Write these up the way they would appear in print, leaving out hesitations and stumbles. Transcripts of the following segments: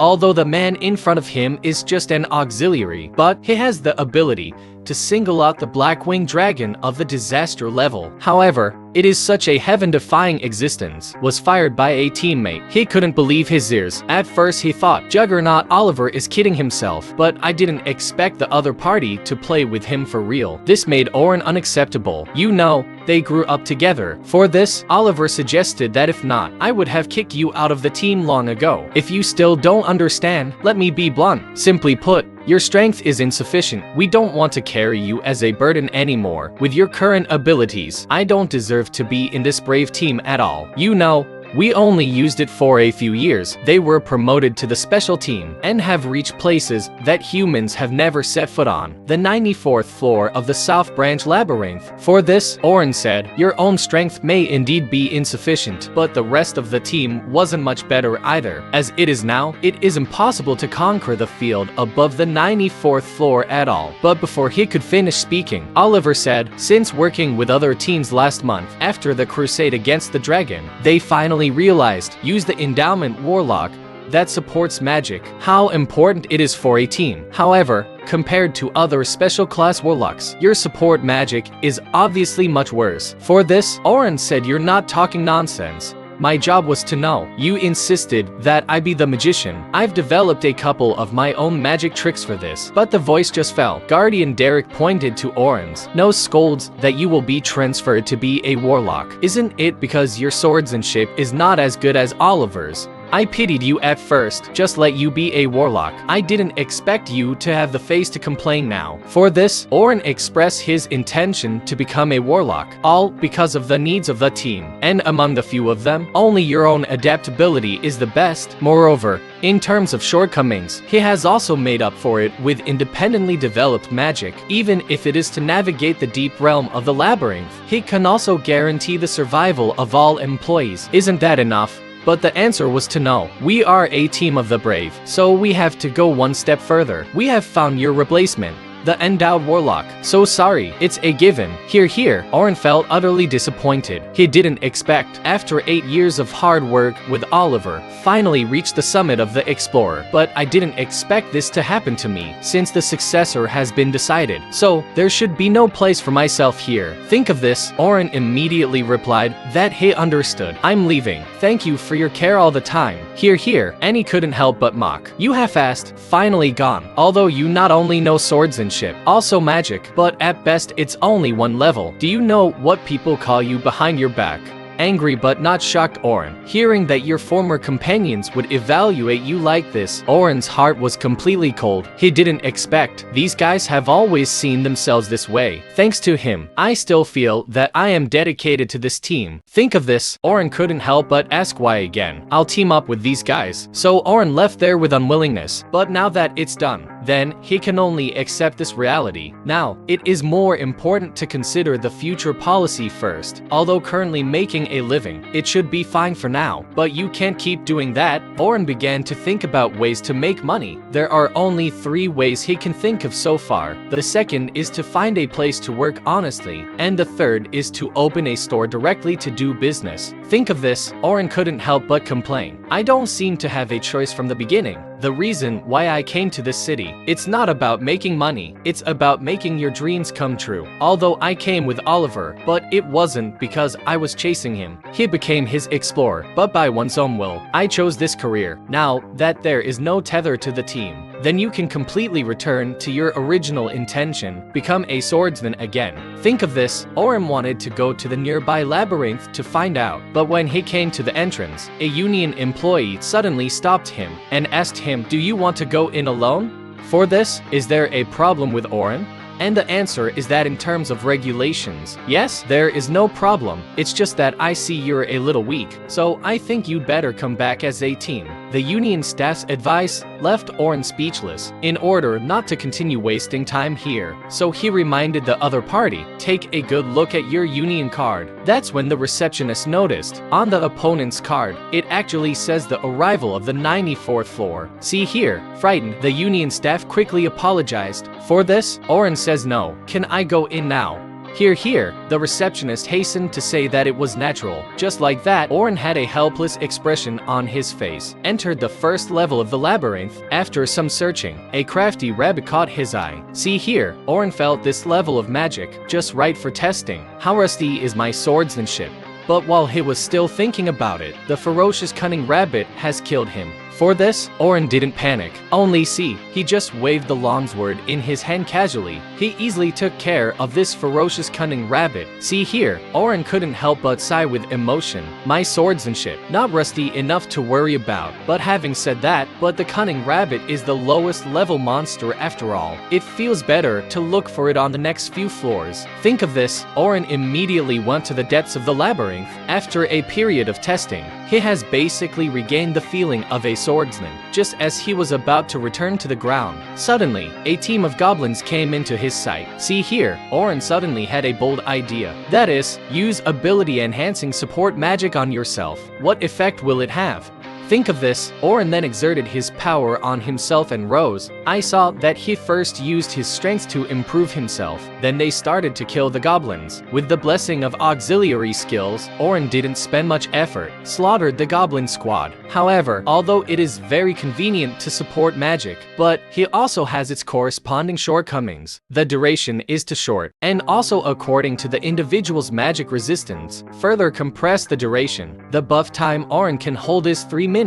although the man in front of him is just an auxiliary, but he has the ability to single out the Blackwing Dragon of the disaster level. However, it is such a heaven-defying existence, was fired by a teammate. He couldn't believe his ears. At first he thought, Juggernaut Oliver is kidding himself, but I didn't expect the other party to play with him for real. This made Oren unacceptable. You know, they grew up together. For this, Oliver suggested that if not, I would have kicked you out of the team long ago. If you still don't understand, let me be blunt. Simply put, your strength is insufficient. We don't want to carry you as a burden anymore. With your current abilities, I don't deserve to be in this brave team at all. You know, we only used it for a few years. They were promoted to the special team and have reached places that humans have never set foot on. The 94th floor of the South Branch Labyrinth. For this, Oren said, your own strength may indeed be insufficient, but the rest of the team wasn't much better either. As it is now, it is impossible to conquer the field above the 94th floor at all. But before he could finish speaking, Oliver said, since working with other teams last month, after the crusade against the dragon, they finally realized, use the endowment warlock that supports magic, how important it is for a team. However, compared to other special class warlocks, your support magic is obviously much worse. For this, Oren said, you're not talking nonsense. My job was to know. You insisted that I be the magician. I've developed a couple of my own magic tricks for this. But the voice just fell. Guardian Derek pointed to Oren's nose, scolds that you will be transferred to be a warlock. Isn't it because your swordsmanship is not as good as Oliver's? I pitied you at first, just let you be a warlock. I didn't expect you to have the face to complain now. For this, Oren expressed his intention to become a warlock, all because of the needs of the team. And among the few of them, only your own adaptability is the best. Moreover, in terms of shortcomings, he has also made up for it with independently developed magic. Even if it is to navigate the deep realm of the labyrinth, he can also guarantee the survival of all employees. Isn't that enough? But the answer was to no. We are a team of the brave, so we have to go one step further. We have found your replacement, the endowed warlock. So sorry, it's a given. Here. Oren felt utterly disappointed. He didn't expect, after 8 years of hard work with Oliver, finally reached the summit of the Explorer. But I didn't expect this to happen to me, since the successor has been decided. So, there should be no place for myself here. Think of this. Oren immediately replied that he understood. I'm leaving. Thank you for your care all the time. Here. And he couldn't help but mock. You half-assed, finally gone. Although you not only know swordsmanship, also magic, but at best it's only one level. Do you know what people call you behind your back? Angry but not shocked Oren. Hearing that your former companions would evaluate you like this, Oren's heart was completely cold. He didn't expect. These guys have always seen themselves this way. Thanks to him, I still feel that I am dedicated to this team. Think of this. Oren couldn't help but ask why again. I'll team up with these guys. So Oren left there with unwillingness. But now that it's done, then he can only accept this reality. Now, it is more important to consider the future policy first. Although currently making a living, it should be fine for now. But you can't keep doing that. Oren began to think about ways to make money. There are only 3 ways he can think of so far. The second is to find a place to work honestly, and the third is to open a store directly to do business. Think of this. Oren couldn't help but complain. I don't seem to have a choice from the beginning. The reason why I came to this city, it's not about making money, it's about making your dreams come true. Although I came with Oliver, but it wasn't because I was chasing him. He became his explorer, but by one's own will. I chose this career. Now that there is no tether to the team, then you can completely return to your original intention, become a swordsman again. Think of this. Oren wanted to go to the nearby labyrinth to find out, but when he came to the entrance, a union employee suddenly stopped him and asked him, do you want to go in alone? For this, is there a problem with Oren? And the answer is that in terms of regulations, yes, there is no problem. It's just that I see you're a little weak, so I think you'd better come back as a team. The union staff's advice left Oren speechless, in order not to continue wasting time here. So he reminded the other party, take a good look at your union card. That's when the receptionist noticed, on the opponent's card, it actually says the arrival of the 94th floor. See here. Frightened, the union staff quickly apologized. For this, Oren says no. Can I go in now? Here, the receptionist hastened to say that it was natural. Just like that, Oren had a helpless expression on his face. Entered the first level of the labyrinth. After some searching, a crafty rabbit caught his eye. See here, Oren felt this level of magic, just right for testing. How rusty is my swordsmanship? But while he was still thinking about it, the ferocious cunning rabbit has killed him. For this, Oren didn't panic. Only see, he just waved the longsword in his hand casually. He easily took care of this ferocious cunning rabbit. See here, Oren couldn't help but sigh with emotion. My swordsmanship, not rusty enough to worry about. But having said that, the cunning rabbit is the lowest level monster after all. It feels better to look for it on the next few floors. Think of this, Oren immediately went to the depths of the labyrinth. After a period of testing, he has basically regained the feeling of a swordsman. Just as he was about to return to the ground, suddenly, a team of goblins came into his sight. See here, Oren suddenly had a bold idea. That is, use ability-enhancing support magic on yourself. What effect will it have? Think of this, Oren then exerted his power on himself and rose. I saw that he first used his strength to improve himself, then they started to kill the goblins. With the blessing of auxiliary skills, Oren didn't spend much effort, slaughtered the goblin squad. However, although it is very convenient to support magic, but he also has its corresponding shortcomings. The duration is too short, and also according to the individual's magic resistance, further compress the duration. The buff time Oren can hold is 3 minutes.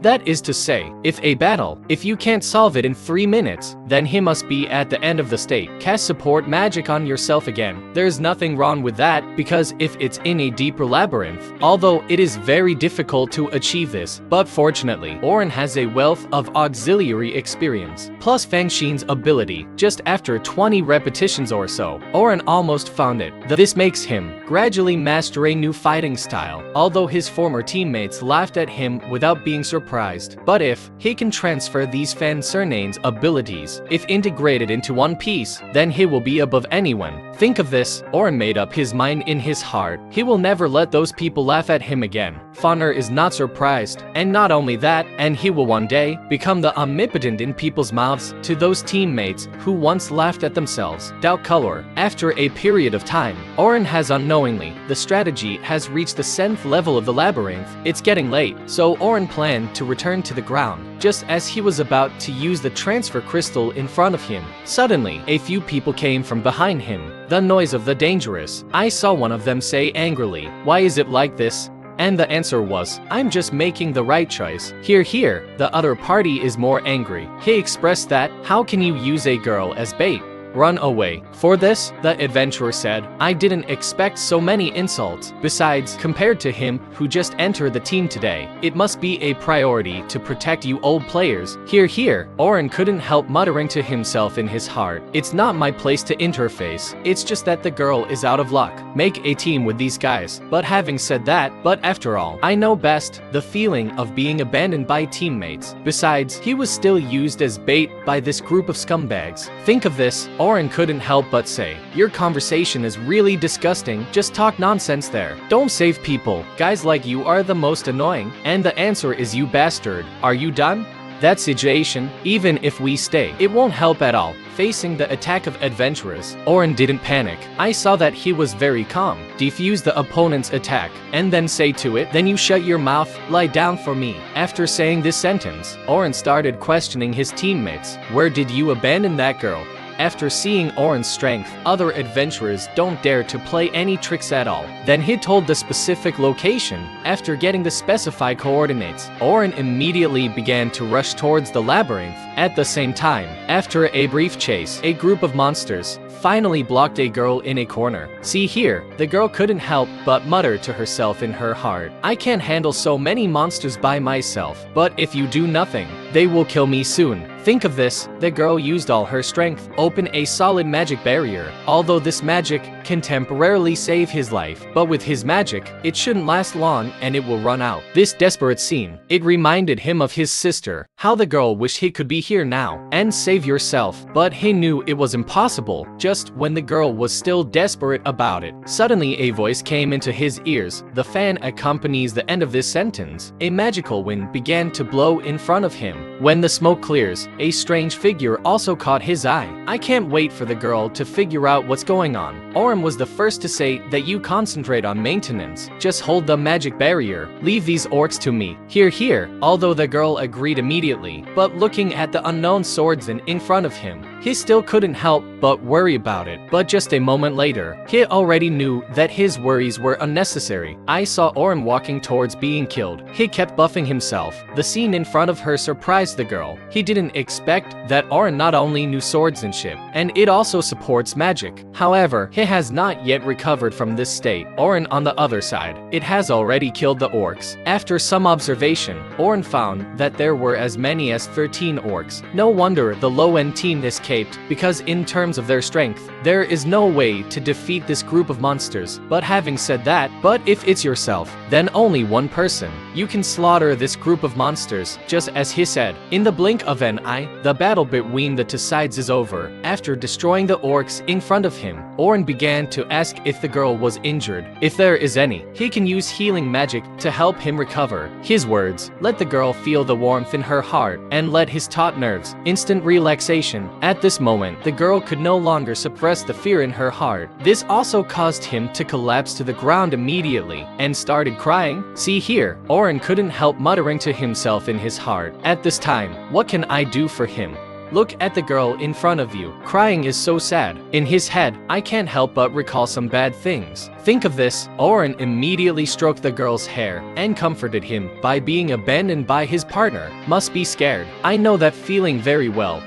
That is to say, if you can't solve it in 3 minutes, then he must be at the end of the state. Cast support magic on yourself again. There's nothing wrong with that, because if it's in a deeper labyrinth, although it is very difficult to achieve this, but fortunately, Oren has a wealth of auxiliary experience, plus Fang Xin's ability. Just after 20 repetitions or so, Oren almost found it. This makes him gradually master a new fighting style, although his former teammates laughed at him without being surprised. But if he can transfer these Fan Surnane's abilities, if integrated into one piece, then he will be above anyone. Think of this, Oren made up his mind in his heart. He will never let those people laugh at him again. Faner is not surprised, and not only that, and he will one day become the omnipotent in people's mouths to those teammates who once laughed at themselves. Doubt color. After a period of time, Oren has unknowingly, the strategy has reached the 7th level of the labyrinth. It's getting late, so Oren planned to return to the ground. Just as he was about to use the transfer crystal in front of him, suddenly, a few people came from behind him. The noise of the dangerous. I saw one of them say angrily, "Why is it like this?" And the answer was, "I'm just making the right choice." Here, the other party is more angry. He expressed that, "How can you use a girl as bait? Run away." For this, the adventurer said, "I didn't expect so many insults. Besides, compared to him who just entered the team today, it must be a priority to protect you old players." Here, Oren couldn't help muttering to himself in his heart, "It's not my place to interface. It's just that the girl is out of luck. Make a team with these guys." But having said that, after all, I know best, the feeling of being abandoned by teammates. Besides, he was still used as bait by this group of scumbags. Think of this, Oren couldn't help but say, "Your conversation is really disgusting. Just talk nonsense there. Don't save people. Guys like you are the most annoying." And the answer is, "You bastard. Are you done?" That situation, even if we stay, it won't help at all. Facing the attack of adventurers, Oren didn't panic. I saw that he was very calm. Defuse the opponent's attack, and then say to it, "Then you shut your mouth, lie down for me." After saying this sentence, Oren started questioning his teammates. "Where did you abandon that girl?" After seeing Oren's strength, other adventurers don't dare to play any tricks at all. Then he told the specific location. After getting the specified coordinates, Oren immediately began to rush towards the labyrinth. At the same time, after a brief chase, a group of monsters finally blocked a girl in a corner. See here, the girl couldn't help but mutter to herself in her heart, "I can't handle so many monsters by myself, but if you do nothing, they will kill me soon." Think of this, the girl used all her strength, open a solid magic barrier. Although this magic can temporarily save his life, but with his magic, it shouldn't last long and it will run out. This desperate scene, it reminded him of his sister, how the girl wished he could be here now and save yourself, but he knew it was impossible. Just when the girl was still desperate about it, suddenly a voice came into his ears. The fan accompanies the end of this sentence. A magical wind began to blow in front of him. When the smoke clears, a strange figure also caught his eye. I can't wait for the girl to figure out what's going on. Oren was the first to say that you concentrate on maintenance. Just hold the magic barrier. Leave these orcs to me. Here. Although the girl agreed immediately, but looking at the unknown swordsman in front of him, he still couldn't help but worry about it. But just a moment later, he already knew that his worries were unnecessary. I saw Oren walking towards being killed. He kept buffing himself. The scene in front of her surprised the girl. He didn't expect that Oren not only knew swordsmanship, and it also supports magic. However, he has not yet recovered from this state. Oren on the other side, it has already killed the orcs. After some observation, Oren found that there were as many as 13 orcs. No wonder the low-end team escaped, because in terms of their strength, there is no way to defeat this group of monsters. But having said that, if it's yourself, then only one person. You can slaughter this group of monsters, just as he said. In the blink of an eye, the battle between the two sides is over. After destroying the orcs in front of him, Oren began to ask if the girl was injured. If there is any, he can use healing magic to help him recover. His words, let the girl feel the warmth in her heart, and let his taut nerves, instant relaxation. At this moment, the girl could no longer suppress the fear in her heart. This also caused him to collapse to the ground immediately, and started crying. See here, Oren couldn't help muttering to himself in his heart. At this time, what can I do for him? Look at the girl in front of you. Crying is so sad. In his head, I can't help but recall some bad things. Think of this. Oren immediately stroked the girl's hair and comforted him by being abandoned by his partner. Must be scared. I know that feeling very well.